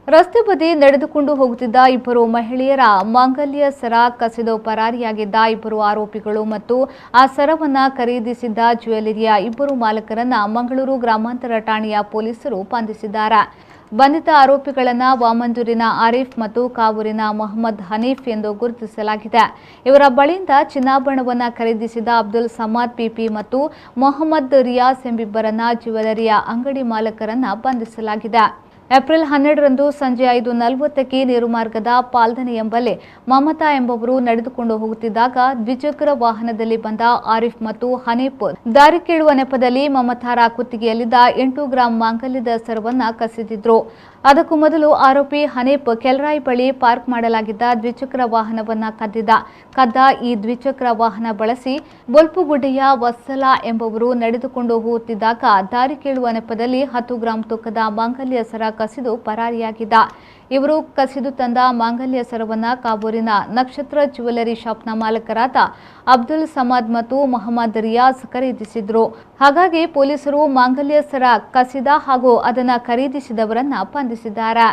ರಸ್ತೆ ಬದಿ ನಡೆದುಕೊಂಡು ಹೋಗುತ್ತಿದ್ದ ಇಬ್ಬರು ಮಹಿಳೆಯರ ಮಾಂಗಲ್ಯ ಸರ ಕಸಿದು ಪರಾರಿಯಾಗಿದ್ದ ಇಬ್ಬರು ಆರೋಪಿಗಳು ಮತ್ತು ಆ ಸರವನ್ನ ಖರೀದಿಸಿದ್ದ ಜ್ಯುವೆಲರಿಯ ಇಬ್ಬರು ಮಾಲಕರನ್ನ ಮಂಗಳೂರು ಗ್ರಾಮಾಂತರ ಠಾಣೆಯ ಪೊಲೀಸರು ಬಂಧಿಸಿದ್ದಾರೆ. ಬಂಧಿತ ಆರೋಪಿಗಳನ್ನು ವಾಮಂದೂರಿನ ಆರಿಫ್ ಮತ್ತು ಕಾವೂರಿನ ಮೊಹಮ್ಮದ್ ಹನೀಫ್ ಎಂದು ಗುರುತಿಸಲಾಗಿದೆ. ಇವರ ಬಳಿಯಿಂದ ಚಿನ್ನಾಭರಣವನ್ನು ಖರೀದಿಸಿದ ಅಬ್ದುಲ್ ಸಮಾದ್ ಪಿಪಿ ಮತ್ತು ಮೊಹಮ್ಮದ್ ರಿಯಾಸ್ ಎಂಬಿಬ್ಬರನ್ನ ಜ್ಯುವೆಲರಿಯ ಅಂಗಡಿ ಮಾಲಕರನ್ನ ಬಂಧಿಸಲಾಗಿದೆ. ಏಪ್ರಿಲ್ 12ರಂದು ಸಂಜೆ 5:40ಕ್ಕೆ ನೀರುಮಾರ್ಗದ ಪಾಲ್ದನೆ ಎಂಬಲ್ಲಿ ಮಮತಾ ಎಂಬುವರು ನಡೆದುಕೊಂಡು ಹೋಗುತ್ತಿದ್ದಾಗ ದ್ವಿಚಕ್ರ ವಾಹನದಲ್ಲಿ ಬಂದ ಆರಿಫ್ ಮತ್ತು ಹನೀಫ್ ದಾರಿ ಕೇಳುವ ನೆಪದಲ್ಲಿ ಮಮತಾರ ಕುತ್ತಿಗೆಯಲ್ಲಿದ್ದ 8 ಗ್ರಾಂ ಮಾಂಗಲ್ಯದ ಸರವನ್ನ ಕಸಿದಿದ್ರು. ಅದಕ್ಕೂ ಮೊದಲು ಆರೋಪಿ ಹನೀಫ್ ಕೆಲ್ರಾಯ್ ಬಳಿ ಪಾರ್ಕ್ ಮಾಡಲಾಗಿದ್ದ ದ್ವಿಚಕ್ರ ವಾಹನವನ್ನ ಕದ್ದ ಈ ದ್ವಿಚಕ್ರ ವಾಹನ ಬಳಸಿ ಬೊಲ್ಪುಗುಡ್ಡೆಯ ವತ್ಸಲಾ ಎಂಬುವರು ನಡೆದುಕೊಂಡು ಹೋಗುತ್ತಿದ್ದಾಗ ದಾರಿ ಕೇಳುವ ನೆಪದಲ್ಲಿ 10 ಗ್ರಾಂ ತೂಕದ ಮಾಂಗಲ್ಯ ಸರ ಕಸಿದು ಪರಾರಿಯಾಗಿದ್ದ. ಇವರು ಕಸಿದು ತಂದ ಮಾಂಗಲ್ಯ ಸರವನ್ನ ಕಾಬೂರಿನ ನಕ್ಷತ್ರ ಜ್ಯುವೆಲರಿ ಶಾಪ್ನ ಮಾಲಕರಾದ ಅಬ್ದುಲ್ ಸಮಾದ್ ಮತ್ತು ಮೊಹಮ್ಮದ್ ರಿಯಾಸ್ ಖರೀದಿಸಿದ್ರು. ಹಾಗಾಗಿ ಪೊಲೀಸರು ಮಾಂಗಲ್ಯ ಸರ ಕಸಿದ ಹಾಗೂ ಅದನ್ನು ಖರೀದಿಸಿದವರನ್ನ ಬಂಧಿಸಿದ್ದಾರೆ.